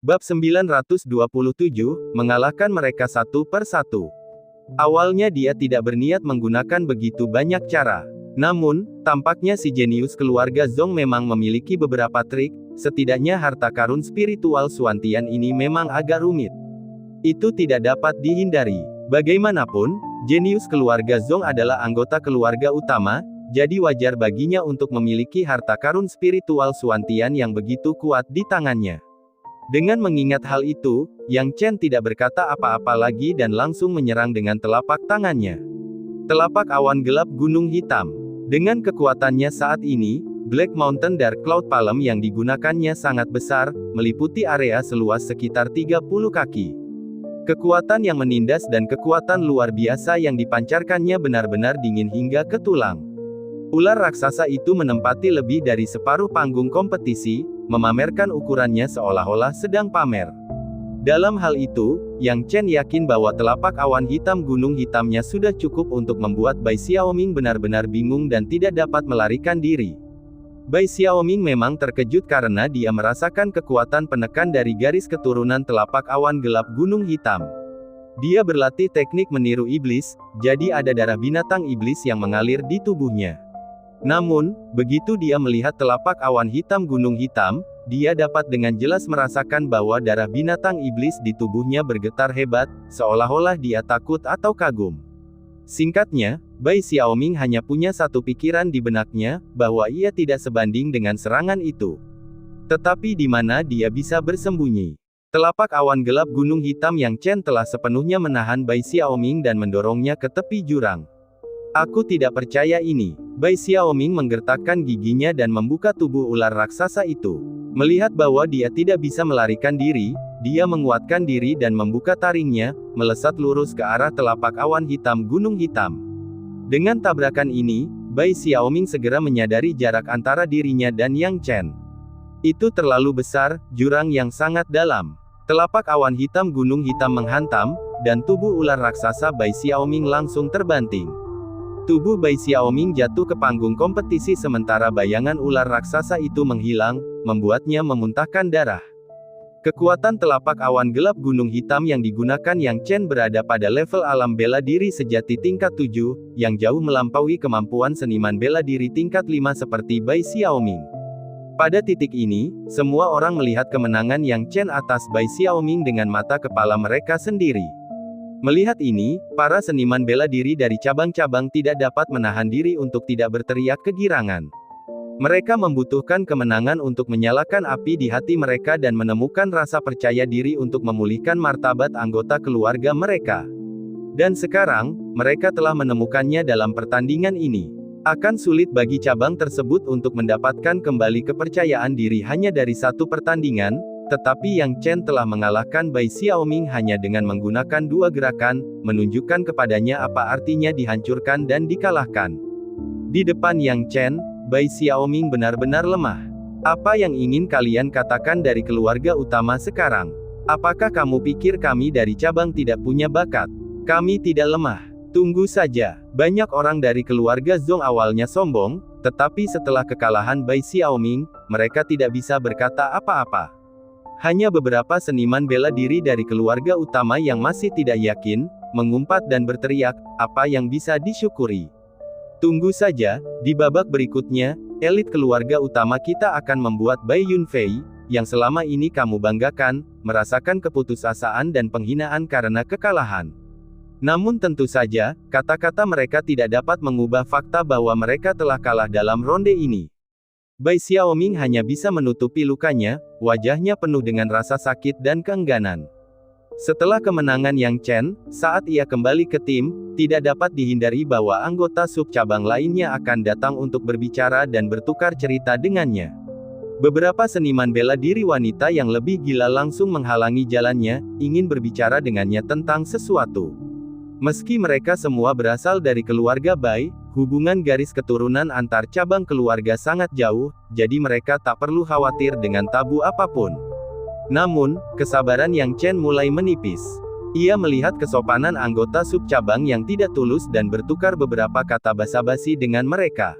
Bab 927, mengalahkan mereka satu per satu. Awalnya dia tidak berniat menggunakan begitu banyak cara. Namun, tampaknya si jenius keluarga Zhong memang memiliki beberapa trik, setidaknya harta karun spiritual Suantian ini memang agak rumit. Itu tidak dapat dihindari. Bagaimanapun, jenius keluarga Zhong adalah anggota keluarga utama, jadi wajar baginya untuk memiliki harta karun spiritual Suantian yang begitu kuat di tangannya. Dengan mengingat hal itu, Yang Chen tidak berkata apa-apa lagi dan langsung menyerang dengan telapak tangannya. Telapak awan gelap gunung hitam. Dengan kekuatannya saat ini, Black Mountain Dark Cloud Palm yang digunakannya sangat besar, meliputi area seluas sekitar 30 kaki. Kekuatan yang menindas dan kekuatan luar biasa yang dipancarkannya benar-benar dingin hingga ke tulang. Ular raksasa itu menempati lebih dari separuh panggung kompetisi, memamerkan ukurannya seolah-olah sedang pamer. Dalam hal itu, Yang Chen yakin bahwa telapak awan hitam gunung hitamnya sudah cukup untuk membuat Bai Xiaoming benar-benar bingung dan tidak dapat melarikan diri. Bai Xiaoming memang terkejut karena dia merasakan kekuatan penekan dari garis keturunan telapak awan gelap gunung hitam. Dia berlatih teknik meniru iblis, jadi ada darah binatang iblis yang mengalir di tubuhnya. Namun, begitu dia melihat telapak awan hitam gunung hitam, dia dapat dengan jelas merasakan bahwa darah binatang iblis di tubuhnya bergetar hebat, seolah-olah dia takut atau kagum. Singkatnya, Bai Xiaoming hanya punya satu pikiran di benaknya, bahwa ia tidak sebanding dengan serangan itu. Tetapi di mana dia bisa bersembunyi? Telapak awan gelap gunung hitam Yang Chen telah sepenuhnya menahan Bai Xiaoming dan mendorongnya ke tepi jurang. Aku tidak percaya ini. Bai Xiaoming menggertakkan giginya dan membuka tubuh ular raksasa itu. Melihat bahwa dia tidak bisa melarikan diri, dia menguatkan diri dan membuka taringnya, melesat lurus ke arah telapak awan hitam gunung hitam. Dengan tabrakan ini, Bai Xiaoming segera menyadari jarak antara dirinya dan Yang Chen. Itu terlalu besar, jurang yang sangat dalam. Telapak awan hitam gunung hitam menghantam, dan tubuh ular raksasa Bai Xiaoming langsung terbanting. Tubuh Bai Xiaoming jatuh ke panggung kompetisi sementara bayangan ular raksasa itu menghilang, membuatnya memuntahkan darah. Kekuatan telapak awan gelap gunung hitam yang digunakan Yang Chen berada pada level alam bela diri sejati tingkat 7, yang jauh melampaui kemampuan seniman bela diri tingkat 5 seperti Bai Xiaoming. Pada titik ini, semua orang melihat kemenangan Yang Chen atas Bai Xiaoming dengan mata kepala mereka sendiri. Melihat ini, para seniman bela diri dari cabang-cabang tidak dapat menahan diri untuk tidak berteriak kegirangan. Mereka membutuhkan kemenangan untuk menyalakan api di hati mereka dan menemukan rasa percaya diri untuk memulihkan martabat anggota keluarga mereka. Dan sekarang, mereka telah menemukannya dalam pertandingan ini. Akan sulit bagi cabang tersebut untuk mendapatkan kembali kepercayaan diri hanya dari satu pertandingan, tetapi Yang Chen telah mengalahkan Bai Xiaoming hanya dengan menggunakan dua gerakan, menunjukkan kepadanya apa artinya dihancurkan dan dikalahkan. Di depan Yang Chen, Bai Xiaoming benar-benar lemah. Apa yang ingin kalian katakan dari keluarga utama sekarang? Apakah kamu pikir kami dari cabang tidak punya bakat? Kami tidak lemah. Tunggu saja. Banyak orang dari keluarga Zhong awalnya sombong, tetapi setelah kekalahan Bai Xiaoming, mereka tidak bisa berkata apa-apa. Hanya beberapa seniman bela diri dari keluarga utama yang masih tidak yakin, mengumpat dan berteriak, apa yang bisa disyukuri. Tunggu saja, di babak berikutnya, elit keluarga utama kita akan membuat Bai Yunfei, yang selama ini kamu banggakan, merasakan keputusasaan dan penghinaan karena kekalahan. Namun tentu saja, kata-kata mereka tidak dapat mengubah fakta bahwa mereka telah kalah dalam ronde ini. Bai Xiaoming hanya bisa menutupi lukanya, wajahnya penuh dengan rasa sakit dan keengganan. Setelah kemenangan Yang Chen, saat ia kembali ke tim, tidak dapat dihindari bahwa anggota sub-cabang lainnya akan datang untuk berbicara dan bertukar cerita dengannya. Beberapa seniman bela diri wanita yang lebih gila langsung menghalangi jalannya, ingin berbicara dengannya tentang sesuatu. Meski mereka semua berasal dari keluarga Bai, hubungan garis keturunan antar cabang keluarga sangat jauh, jadi mereka tak perlu khawatir dengan tabu apapun. Namun, kesabaran Yang Chen mulai menipis. Ia melihat kesopanan anggota sub-cabang yang tidak tulus dan bertukar beberapa kata basa-basi dengan mereka.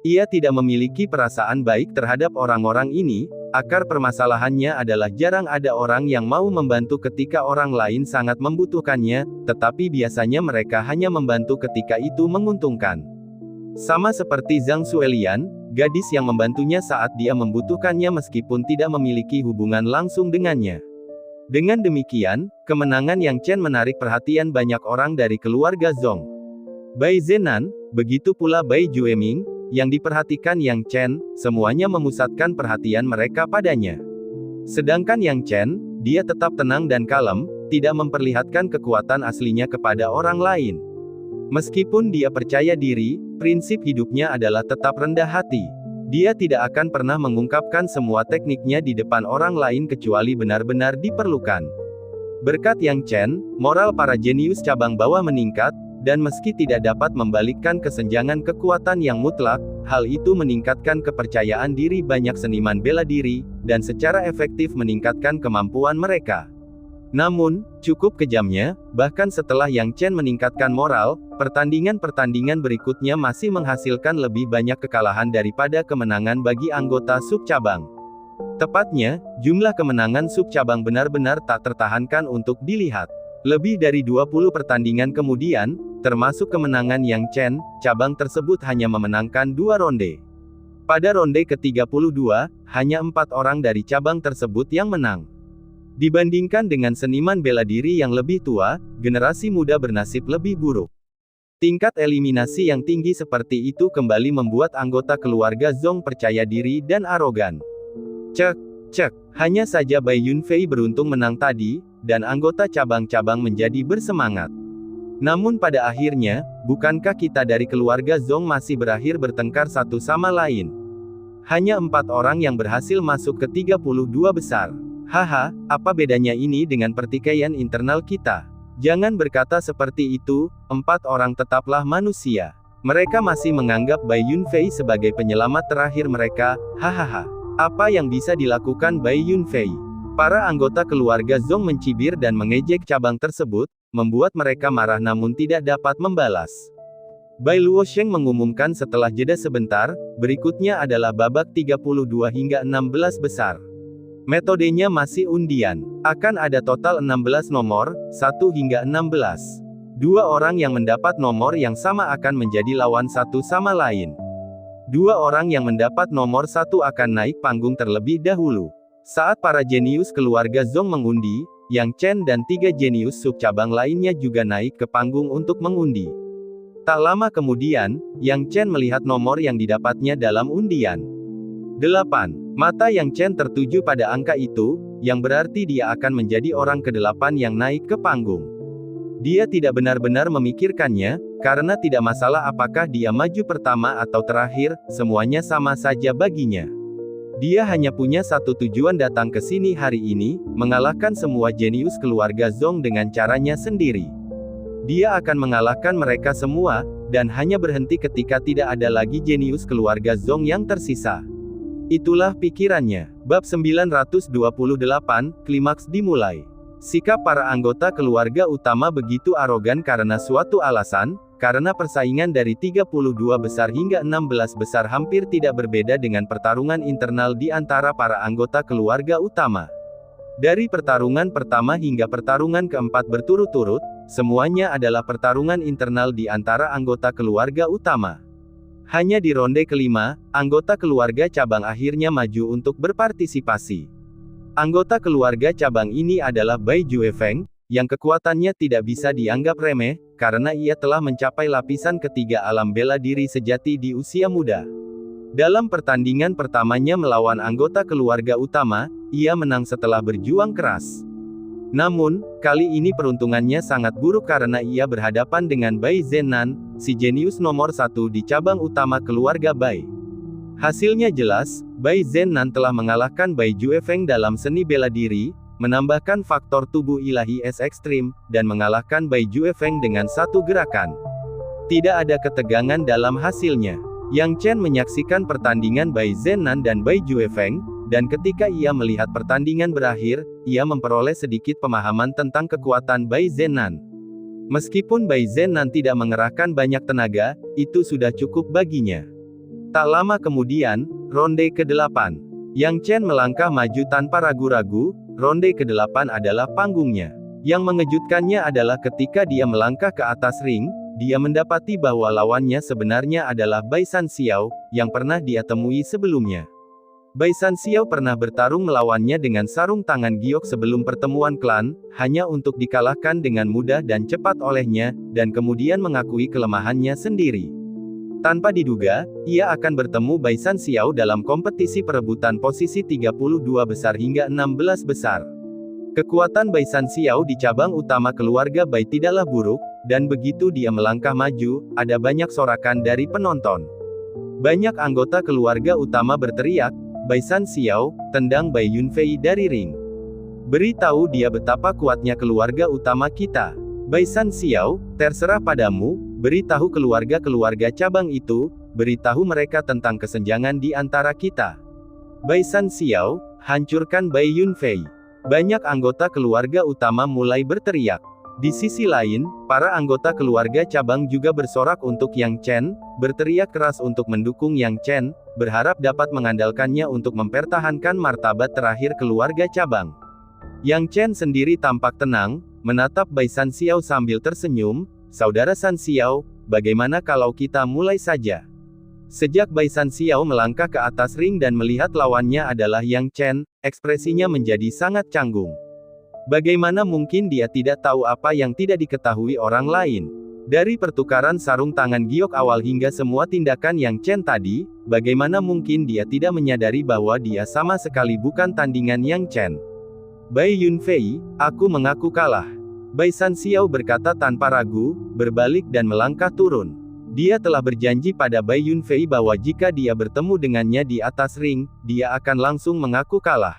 Ia tidak memiliki perasaan baik terhadap orang-orang ini, akar permasalahannya adalah jarang ada orang yang mau membantu ketika orang lain sangat membutuhkannya, tetapi biasanya mereka hanya membantu ketika itu menguntungkan. Sama seperti Zhang Xuelian, gadis yang membantunya saat dia membutuhkannya meskipun tidak memiliki hubungan langsung dengannya. Dengan demikian, kemenangan Yang Chen menarik perhatian banyak orang dari keluarga Zhong. Bai Zenan, begitu pula Bai Jueming, yang diperhatikan Yang Chen, semuanya memusatkan perhatian mereka padanya. Sedangkan Yang Chen, dia tetap tenang dan kalem, tidak memperlihatkan kekuatan aslinya kepada orang lain. Meskipun dia percaya diri, prinsip hidupnya adalah tetap rendah hati. Dia tidak akan pernah mengungkapkan semua tekniknya di depan orang lain kecuali benar-benar diperlukan. Berkat Yang Chen, moral para jenius cabang bawah meningkat, dan meski tidak dapat membalikkan kesenjangan kekuatan yang mutlak, hal itu meningkatkan kepercayaan diri banyak seniman bela diri, dan secara efektif meningkatkan kemampuan mereka. Namun, cukup kejamnya, bahkan setelah Yang Chen meningkatkan moral, pertandingan-pertandingan berikutnya masih menghasilkan lebih banyak kekalahan daripada kemenangan bagi anggota sub-cabang. Tepatnya, jumlah kemenangan sub-cabang benar-benar tak tertahankan untuk dilihat. Lebih dari 20 pertandingan kemudian, termasuk kemenangan Yang Chen, cabang tersebut hanya memenangkan 2 ronde. Pada ronde ke-32, hanya 4 orang dari cabang tersebut yang menang. Dibandingkan dengan seniman bela diri yang lebih tua, generasi muda bernasib lebih buruk. Tingkat eliminasi yang tinggi seperti itu kembali membuat anggota keluarga Zhong percaya diri dan arogan. Cek, hanya saja Bai Yunfei beruntung menang tadi, dan anggota cabang-cabang menjadi bersemangat. Namun pada akhirnya, bukankah kita dari keluarga Zhong masih berakhir bertengkar satu sama lain? Hanya 4 orang yang berhasil masuk ke 32 besar. Haha, apa bedanya ini dengan pertikaian internal kita? Jangan berkata seperti itu, 4 orang tetaplah manusia. Mereka masih menganggap Bai Yunfei sebagai penyelamat terakhir mereka, hahaha. Apa yang bisa dilakukan Bai Yunfei? Para anggota keluarga Zhong mencibir dan mengejek cabang tersebut, membuat mereka marah namun tidak dapat membalas. Bai Luosheng mengumumkan setelah jeda sebentar, berikutnya adalah babak 32 hingga 16 besar. Metodenya masih undian. Akan ada total 16 nomor, 1 hingga 16. 2 orang yang mendapat nomor yang sama akan menjadi lawan satu sama lain. 2 orang yang mendapat nomor 1 akan naik panggung terlebih dahulu. Saat para jenius keluarga Zhong mengundi, Yang Chen dan 3 jenius sub-cabang lainnya juga naik ke panggung untuk mengundi. Tak lama kemudian, Yang Chen melihat nomor yang didapatnya dalam undian. 8. Mata Yang Chen tertuju pada angka itu, yang berarti dia akan menjadi orang ke-8 yang naik ke panggung. Dia tidak benar-benar memikirkannya, karena tidak masalah apakah dia maju pertama atau terakhir, semuanya sama saja baginya. Dia hanya punya satu tujuan datang ke sini hari ini, mengalahkan semua jenius keluarga Zhong dengan caranya sendiri. Dia akan mengalahkan mereka semua, dan hanya berhenti ketika tidak ada lagi jenius keluarga Zhong yang tersisa. Itulah pikirannya. Bab 928, Klimaks dimulai. Sikap para anggota keluarga utama begitu arogan karena suatu alasan, karena persaingan dari 32 besar hingga 16 besar hampir tidak berbeda dengan pertarungan internal di antara para anggota keluarga utama. Dari pertarungan pertama hingga pertarungan keempat berturut-turut, semuanya adalah pertarungan internal di antara anggota keluarga utama. Hanya di ronde kelima, anggota keluarga cabang akhirnya maju untuk berpartisipasi. Anggota keluarga cabang ini adalah Bai Juefeng, yang kekuatannya tidak bisa dianggap remeh, karena ia telah mencapai lapisan ketiga alam bela diri sejati di usia muda. Dalam pertandingan pertamanya melawan anggota keluarga utama, ia menang setelah berjuang keras. Namun, kali ini peruntungannya sangat buruk karena ia berhadapan dengan Bai Zenan, si jenius nomor 1 di cabang utama keluarga Bai. Hasilnya jelas, Bai Zenan telah mengalahkan Bai Juefeng dalam seni bela diri, menambahkan faktor tubuh ilahi es ekstrim, dan mengalahkan Bai Juefeng dengan satu gerakan. Tidak ada ketegangan dalam hasilnya. Yang Chen menyaksikan pertandingan Bai Zenan dan Bai Juefeng, dan ketika ia melihat pertandingan berakhir, ia memperoleh sedikit pemahaman tentang kekuatan Bai Zenan. Meskipun Bai Zenan tidak mengerahkan banyak tenaga, itu sudah cukup baginya. Tak lama kemudian, ronde ke-8. Yang Chen melangkah maju tanpa ragu-ragu, ronde ke-8 adalah panggungnya. Yang mengejutkannya adalah ketika dia melangkah ke atas ring, dia mendapati bahwa lawannya sebenarnya adalah Bai Shan Xiao, yang pernah dia temui sebelumnya. Bai Shan Xiao pernah bertarung melawannya dengan sarung tangan giok sebelum pertemuan klan, hanya untuk dikalahkan dengan mudah dan cepat olehnya, dan kemudian mengakui kelemahannya sendiri. Tanpa diduga, ia akan bertemu Bai Shan Xiao dalam kompetisi perebutan posisi 32 besar hingga 16 besar. Kekuatan Bai Shan Xiao di cabang utama keluarga Bai tidaklah buruk, dan begitu dia melangkah maju, ada banyak sorakan dari penonton. Banyak anggota keluarga utama berteriak, "Bai Shan Xiao, tendang Bai Yunfei dari ring. Beritahu dia betapa kuatnya keluarga utama kita. Bai Shan Xiao, terserah padamu, beritahu keluarga-keluarga cabang itu, beritahu mereka tentang kesenjangan di antara kita. Bai Shan Xiao, hancurkan Bai Yunfei." Banyak anggota keluarga utama mulai berteriak. Di sisi lain, para anggota keluarga cabang juga bersorak untuk Yang Chen, berteriak keras untuk mendukung Yang Chen, berharap dapat mengandalkannya untuk mempertahankan martabat terakhir keluarga cabang. Yang Chen sendiri tampak tenang, menatap Bai Shan Xiao sambil tersenyum, "Saudara Shan Xiao, bagaimana kalau kita mulai saja?" Sejak Bai Shan Xiao melangkah ke atas ring dan melihat lawannya adalah Yang Chen, ekspresinya menjadi sangat canggung. Bagaimana mungkin dia tidak tahu apa yang tidak diketahui orang lain? Dari pertukaran sarung tangan giok awal hingga semua tindakan Yang Chen tadi, bagaimana mungkin dia tidak menyadari bahwa dia sama sekali bukan tandingan Yang Chen? "Bai Yunfei, aku mengaku kalah." Bai Shan Xiao berkata tanpa ragu, berbalik dan melangkah turun. Dia telah berjanji pada Bai Yunfei bahwa jika dia bertemu dengannya di atas ring, dia akan langsung mengaku kalah.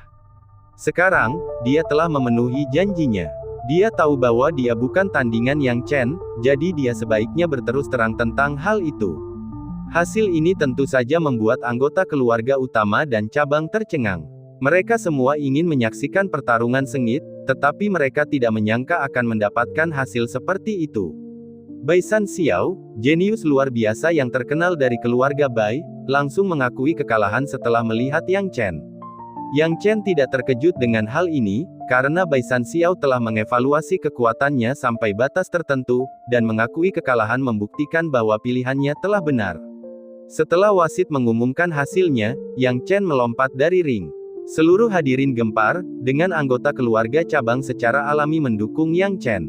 Sekarang, dia telah memenuhi janjinya. Dia tahu bahwa dia bukan tandingan Yang Chen, jadi dia sebaiknya berterus terang tentang hal itu. Hasil ini tentu saja membuat anggota keluarga utama dan cabang tercengang. Mereka semua ingin menyaksikan pertarungan sengit, tetapi mereka tidak menyangka akan mendapatkan hasil seperti itu. Bai Shan Xiao, jenius luar biasa yang terkenal dari keluarga Bai, langsung mengakui kekalahan setelah melihat Yang Chen. Yang Chen tidak terkejut dengan hal ini, karena Bai Shan Xiao telah mengevaluasi kekuatannya sampai batas tertentu, dan mengakui kekalahan membuktikan bahwa pilihannya telah benar. Setelah wasit mengumumkan hasilnya, Yang Chen melompat dari ring. Seluruh hadirin gempar, dengan anggota keluarga cabang secara alami mendukung Yang Chen.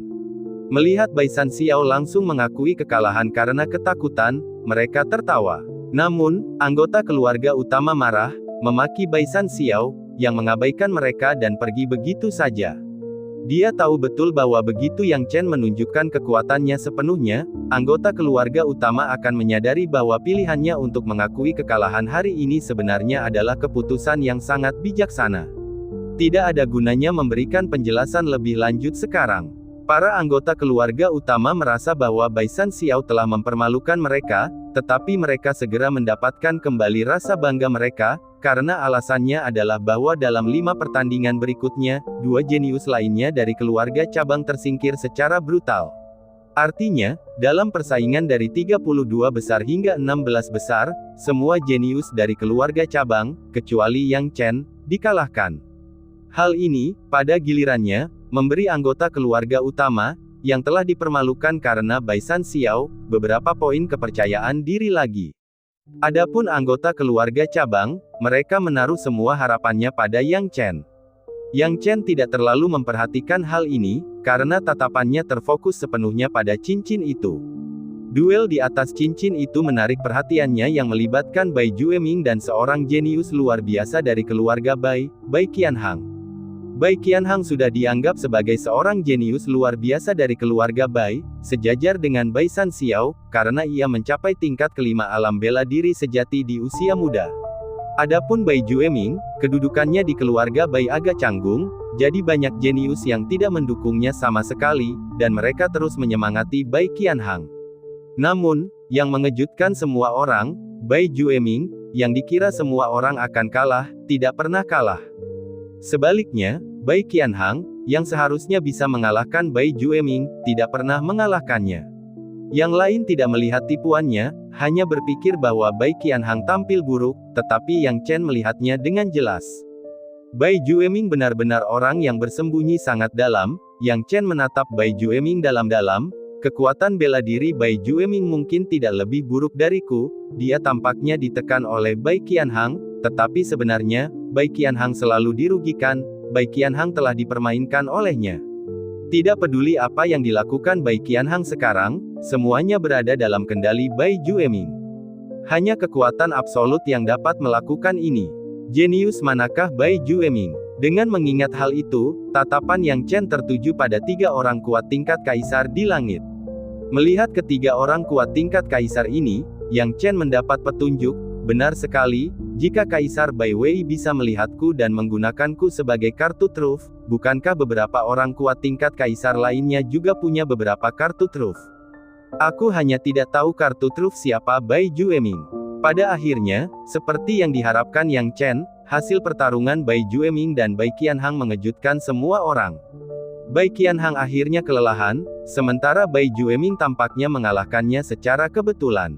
Melihat Bai Shan Xiao langsung mengakui kekalahan karena ketakutan, mereka tertawa. Namun, anggota keluarga utama marah, memaki Bai Shan Xiao, yang mengabaikan mereka dan pergi begitu saja. Dia tahu betul bahwa begitu Yang Chen menunjukkan kekuatannya sepenuhnya, anggota keluarga utama akan menyadari bahwa pilihannya untuk mengakui kekalahan hari ini sebenarnya adalah keputusan yang sangat bijaksana. Tidak ada gunanya memberikan penjelasan lebih lanjut sekarang. Para anggota keluarga utama merasa bahwa Bai Shan Xiao telah mempermalukan mereka, tetapi mereka segera mendapatkan kembali rasa bangga mereka, karena alasannya adalah bahwa dalam 5 pertandingan berikutnya, 2 jenius lainnya dari keluarga cabang tersingkir secara brutal. Artinya, dalam persaingan dari 32 besar hingga 16 besar, semua jenius dari keluarga cabang, kecuali Yang Chen, dikalahkan. Hal ini, pada gilirannya, memberi anggota keluarga utama, yang telah dipermalukan karena Bai Shan Xiao, beberapa poin kepercayaan diri lagi. Adapun anggota keluarga cabang, mereka menaruh semua harapannya pada Yang Chen. Yang Chen tidak terlalu memperhatikan hal ini, karena tatapannya terfokus sepenuhnya pada cincin itu. Duel di atas cincin itu menarik perhatiannya yang melibatkan Bai Jueming dan seorang jenius luar biasa dari keluarga Bai, Bai Qianhang. Bai Qianhang sudah dianggap sebagai seorang jenius luar biasa dari keluarga Bai, sejajar dengan Bai Shan Xiao, karena ia mencapai tingkat kelima alam bela diri sejati di usia muda. Adapun Bai Jueming, kedudukannya di keluarga Bai agak canggung, jadi banyak jenius yang tidak mendukungnya sama sekali, dan mereka terus menyemangati Bai Qianhang. Namun, yang mengejutkan semua orang, Bai Jueming, yang dikira semua orang akan kalah, tidak pernah kalah. Sebaliknya, Bai Qianhang, yang seharusnya bisa mengalahkan Bai Jueming, tidak pernah mengalahkannya. Yang lain tidak melihat tipuannya, hanya berpikir bahwa Bai Qianhang tampil buruk, tetapi Yang Chen melihatnya dengan jelas. Bai Jueming benar-benar orang yang bersembunyi sangat dalam. Yang Chen menatap Bai Jueming dalam-dalam. Kekuatan bela diri Bai Jueming mungkin tidak lebih buruk dariku. Dia tampaknya ditekan oleh Bai Qianhang, tetapi sebenarnya, Bai Qianhang selalu dirugikan. Bai Qianhang telah dipermainkan olehnya. Tidak peduli apa yang dilakukan Bai Qianhang sekarang, semuanya berada dalam kendali Bai Jueming. Hanya kekuatan absolut yang dapat melakukan ini. Jenius manakah Bai Jueming? Dengan mengingat hal itu, tatapan Yang Chen tertuju pada 3 orang kuat tingkat kaisar di langit. Melihat ketiga orang kuat tingkat kaisar ini, Yang Chen mendapat petunjuk. Benar sekali, jika Kaisar Bai Wei bisa melihatku dan menggunakanku sebagai kartu truf, bukankah beberapa orang kuat tingkat kaisar lainnya juga punya beberapa kartu truf? Aku hanya tidak tahu kartu truf siapa Bai Jueming. Pada akhirnya, seperti yang diharapkan Yang Chen, hasil pertarungan Bai Jueming dan Bai Qianhang mengejutkan semua orang. Bai Qianhang akhirnya kelelahan, sementara Bai Jueming tampaknya mengalahkannya secara kebetulan.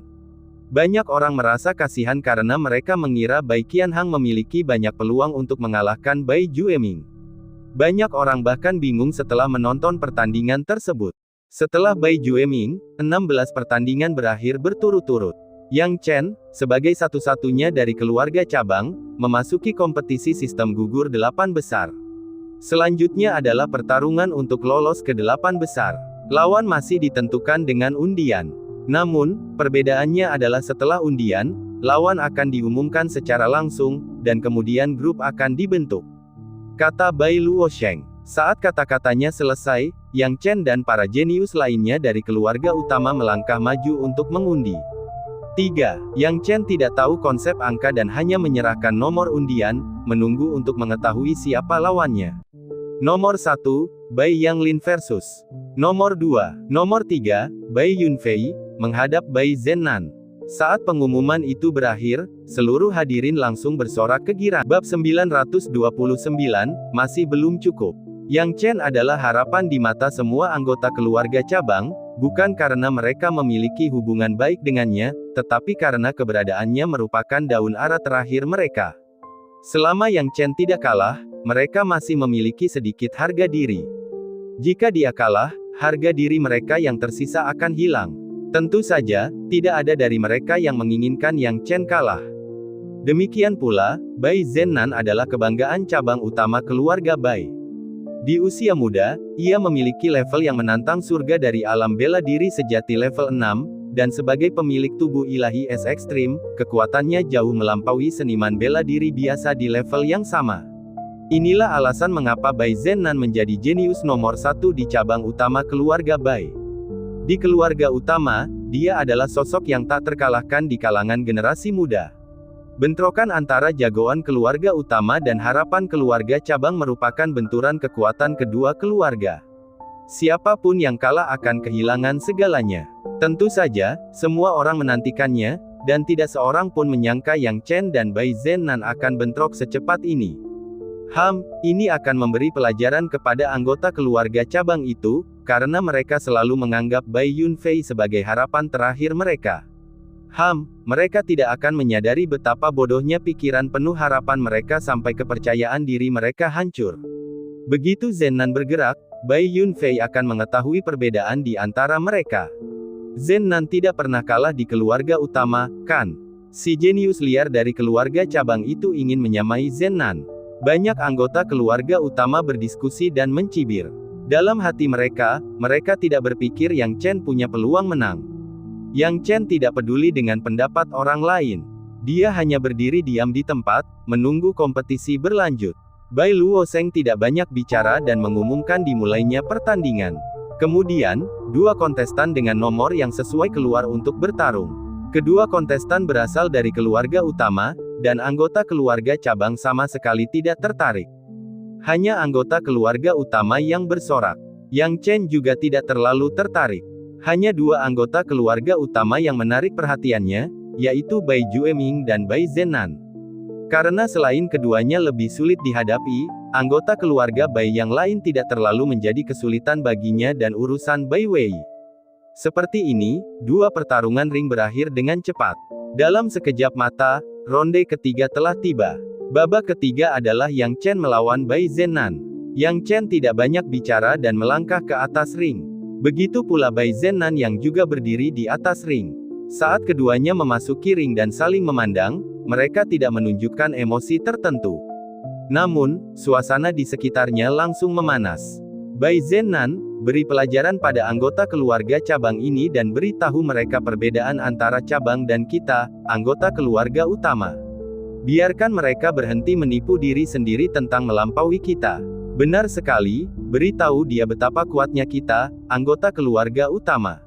Banyak orang merasa kasihan karena mereka mengira Bai Qianhang memiliki banyak peluang untuk mengalahkan Bai Jueming. Banyak orang bahkan bingung setelah menonton pertandingan tersebut. Setelah Bai Jueming, 16 pertandingan berakhir berturut-turut. Yang Chen, sebagai satu-satunya dari keluarga cabang, memasuki kompetisi sistem gugur 8 besar. Selanjutnya adalah pertarungan untuk lolos ke 8 besar. Lawan masih ditentukan dengan undian. Namun, perbedaannya adalah setelah undian, lawan akan diumumkan secara langsung, dan kemudian grup akan dibentuk. Kata Bai Luosheng. Saat kata-katanya selesai, Yang Chen dan para jenius lainnya dari keluarga utama melangkah maju untuk mengundi. 3. Yang Chen tidak tahu konsep angka dan hanya menyerahkan nomor undian, menunggu untuk mengetahui siapa lawannya. Nomor 1, Bai Yanglin versus. Nomor 2, nomor 3, Bai Yunfei, menghadap Bai Zhennan. Saat pengumuman itu berakhir, seluruh hadirin langsung bersorak kegirangan. Bab 929, masih belum cukup. Yang Chen adalah harapan di mata semua anggota keluarga cabang, bukan karena mereka memiliki hubungan baik dengannya, tetapi karena keberadaannya merupakan daun ara terakhir mereka. Selama Yang Chen tidak kalah, mereka masih memiliki sedikit harga diri. Jika dia kalah, harga diri mereka yang tersisa akan hilang. Tentu saja, tidak ada dari mereka yang menginginkan Yang Chen kalah. Demikian pula, Bai Zhennan adalah kebanggaan cabang utama keluarga Bai. Di usia muda, ia memiliki level yang menantang surga dari alam bela diri sejati level 6, dan sebagai pemilik tubuh ilahi es ekstrim, kekuatannya jauh melampaui seniman bela diri biasa di level yang sama. Inilah alasan mengapa Bai Zhennan menjadi jenius nomor 1 di cabang utama keluarga Bai. Di keluarga utama, dia adalah sosok yang tak terkalahkan di kalangan generasi muda. Bentrokan antara jagoan keluarga utama dan harapan keluarga cabang merupakan benturan kekuatan kedua keluarga. Siapapun yang kalah akan kehilangan segalanya. Tentu saja, semua orang menantikannya, dan tidak seorang pun menyangka Yang Chen dan Bai Zhennan akan bentrok secepat ini. Ini akan memberi pelajaran kepada anggota keluarga cabang itu, karena mereka selalu menganggap Bai Yunfei sebagai harapan terakhir mereka. Mereka tidak akan menyadari betapa bodohnya pikiran penuh harapan mereka sampai kepercayaan diri mereka hancur. Begitu Zhennan bergerak, Bai Yunfei akan mengetahui perbedaan di antara mereka. Zhennan tidak pernah kalah di keluarga utama, kan? Si jenius liar dari keluarga cabang itu ingin menyamai Zhennan. Banyak anggota keluarga utama berdiskusi dan mencibir. Dalam hati mereka, mereka tidak berpikir Yang Chen punya peluang menang. Yang Chen tidak peduli dengan pendapat orang lain. Dia hanya berdiri diam di tempat, menunggu kompetisi berlanjut. Bai Luosheng tidak banyak bicara dan mengumumkan dimulainya pertandingan. Kemudian, 2 kontestan dengan nomor yang sesuai keluar untuk bertarung. Kedua kontestan berasal dari keluarga utama, dan anggota keluarga cabang sama sekali tidak tertarik. Hanya anggota keluarga utama yang bersorak. Yang Chen juga tidak terlalu tertarik. Hanya 2 anggota keluarga utama yang menarik perhatiannya, yaitu Bai Jueming dan Bai Zhennan. Karena selain keduanya lebih sulit dihadapi, anggota keluarga Bai yang lain tidak terlalu menjadi kesulitan baginya dan urusan Bai Wei. Seperti ini, dua pertarungan ring berakhir dengan cepat. Dalam sekejap mata, ronde ketiga telah tiba. Babak ketiga adalah Yang Chen melawan Bai Zhennan. Yang Chen tidak banyak bicara dan melangkah ke atas ring. Begitu pula Bai Zhennan yang juga berdiri di atas ring. Saat keduanya memasuki ring dan saling memandang, mereka tidak menunjukkan emosi tertentu. Namun, suasana di sekitarnya langsung memanas. Bai Zhennan, beri pelajaran pada anggota keluarga cabang ini dan beritahu mereka perbedaan antara cabang dan kita, anggota keluarga utama. Biarkan mereka berhenti menipu diri sendiri tentang melampaui kita. Benar sekali, beritahu dia betapa kuatnya kita, anggota keluarga utama.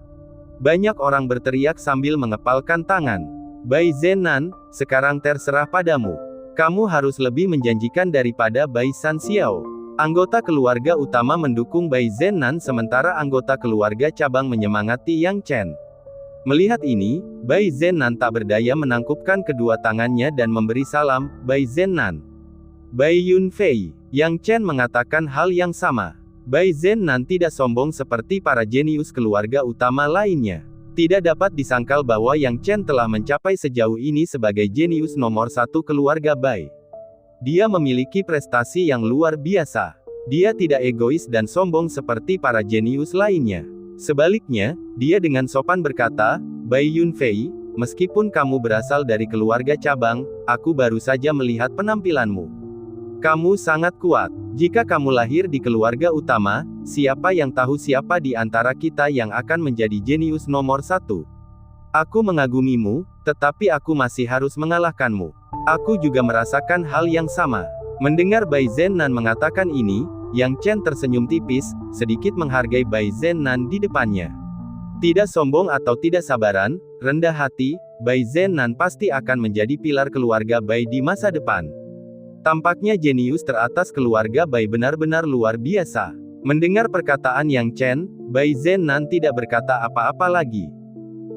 Banyak orang berteriak sambil mengepalkan tangan. Bai Zhennan, sekarang terserah padamu. Kamu harus lebih menjanjikan daripada Bai Sanxiao. Anggota keluarga utama mendukung Bai Zhennan sementara anggota keluarga cabang menyemangati Yang Chen. Melihat ini, Bai Zhennan tak berdaya menangkupkan kedua tangannya dan memberi salam, Bai Zhennan. Bai Yunfei. Yang Chen mengatakan hal yang sama. Bai Zhennan tidak sombong seperti para jenius keluarga utama lainnya. Tidak dapat disangkal bahwa Yang Chen telah mencapai sejauh ini sebagai jenius nomor satu keluarga Bai. Dia memiliki prestasi yang luar biasa. Dia tidak egois dan sombong seperti para jenius lainnya. Sebaliknya, dia dengan sopan berkata, Bai Yunfei, meskipun kamu berasal dari keluarga cabang, aku baru saja melihat penampilanmu. Kamu sangat kuat. Jika kamu lahir di keluarga utama, siapa yang tahu siapa di antara kita yang akan menjadi jenius nomor satu? Aku mengagumimu, tetapi aku masih harus mengalahkanmu. Aku juga merasakan hal yang sama. Mendengar Bai Zhennan mengatakan ini, Yang Chen tersenyum tipis, sedikit menghargai Bai Zhennan di depannya. Tidak sombong atau tidak sabaran, rendah hati, Bai Zhennan pasti akan menjadi pilar keluarga Bai di masa depan. Tampaknya jenius teratas keluarga Bai benar-benar luar biasa. Mendengar perkataan Yang Chen, Bai Zhennan tidak berkata apa-apa lagi.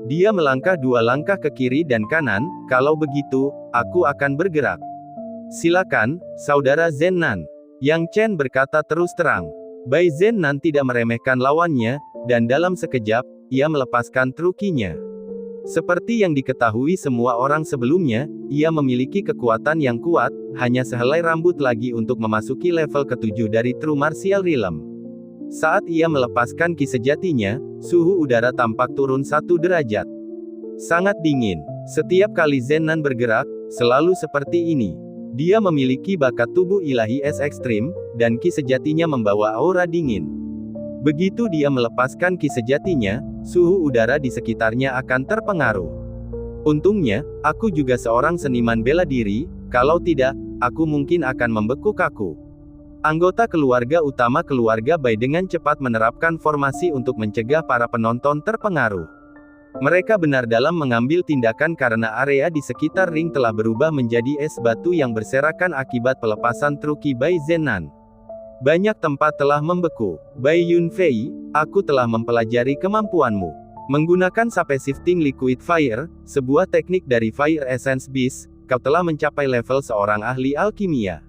Dia melangkah dua langkah ke kiri dan kanan, kalau begitu, aku akan bergerak. Silakan, saudara Zhennan. Yang Chen berkata terus terang. Bai Zhennan tidak meremehkan lawannya, dan dalam sekejap, ia melepaskan trukinya. Seperti yang diketahui semua orang sebelumnya, ia memiliki kekuatan yang kuat, hanya sehelai rambut lagi untuk memasuki level ke-7 dari True Martial Realm. Saat ia melepaskan ki sejatinya, suhu udara tampak turun 1 derajat. Sangat dingin. Setiap kali Zhennan bergerak, selalu seperti ini. Dia memiliki bakat tubuh ilahi es ekstrim, dan ki sejatinya membawa aura dingin. Begitu dia melepaskan ki sejatinya, suhu udara di sekitarnya akan terpengaruh. Untungnya, aku juga seorang seniman bela diri, kalau tidak, aku mungkin akan membekuk kaku. Anggota keluarga utama keluarga Bai dengan cepat menerapkan formasi untuk mencegah para penonton terpengaruh. Mereka benar dalam mengambil tindakan karena area di sekitar ring telah berubah menjadi es batu yang berserakan akibat pelepasan truki Bai Zhennan. Banyak tempat telah membeku. Bai Yunfei, aku telah mempelajari kemampuanmu. Menggunakan Sape Shifting Liquid Fire, sebuah teknik dari Fire Essence Beast, kau telah mencapai level seorang ahli alkimia.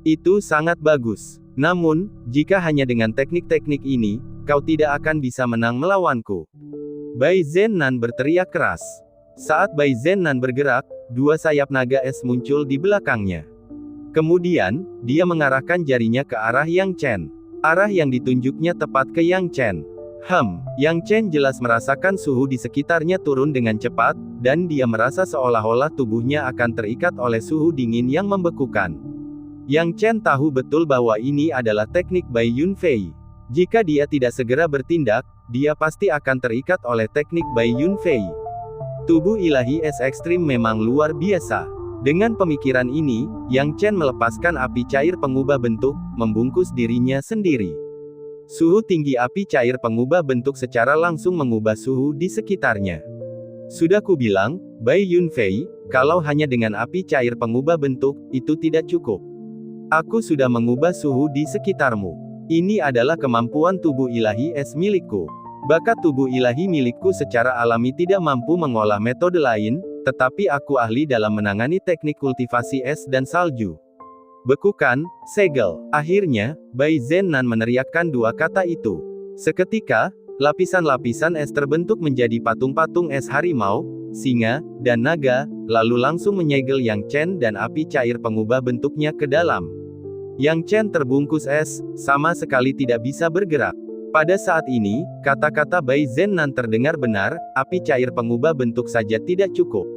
Itu sangat bagus. Namun, jika hanya dengan teknik-teknik ini, kau tidak akan bisa menang melawanku. Bai Zhennan berteriak keras. Saat Bai Zhennan bergerak, dua sayap naga es muncul di belakangnya. Kemudian, dia mengarahkan jarinya ke arah Yang Chen. Arah yang ditunjuknya tepat ke Yang Chen. Yang Chen jelas merasakan suhu di sekitarnya turun dengan cepat, dan dia merasa seolah-olah tubuhnya akan terikat oleh suhu dingin yang membekukan. Yang Chen tahu betul bahwa ini adalah teknik Bai Yunfei. Jika dia tidak segera bertindak, dia pasti akan terikat oleh teknik Bai Yunfei. Tubuh ilahi es ekstrim memang luar biasa. Dengan pemikiran ini, Yang Chen melepaskan api cair pengubah bentuk, membungkus dirinya sendiri. Suhu tinggi api cair pengubah bentuk secara langsung mengubah suhu di sekitarnya. Sudah kubilang, Bai Yunfei, kalau hanya dengan api cair pengubah bentuk, itu tidak cukup. Aku sudah mengubah suhu di sekitarmu. Ini adalah kemampuan tubuh ilahi es milikku. Bakat tubuh ilahi milikku secara alami tidak mampu mengolah metode lain, tetapi aku ahli dalam menangani teknik kultivasi es dan salju. Bekukan, segel. Akhirnya, Bai Zhennan meneriakkan dua kata itu. Seketika, Lapisan-lapisan es terbentuk menjadi patung-patung es harimau, singa, dan naga, lalu langsung menyegel Yang Chen dan api cair pengubah bentuknya ke dalam. Yang Chen terbungkus es, sama sekali tidak bisa bergerak. Pada saat ini, kata-kata Bai Zhennan terdengar benar, api cair pengubah bentuk saja tidak cukup.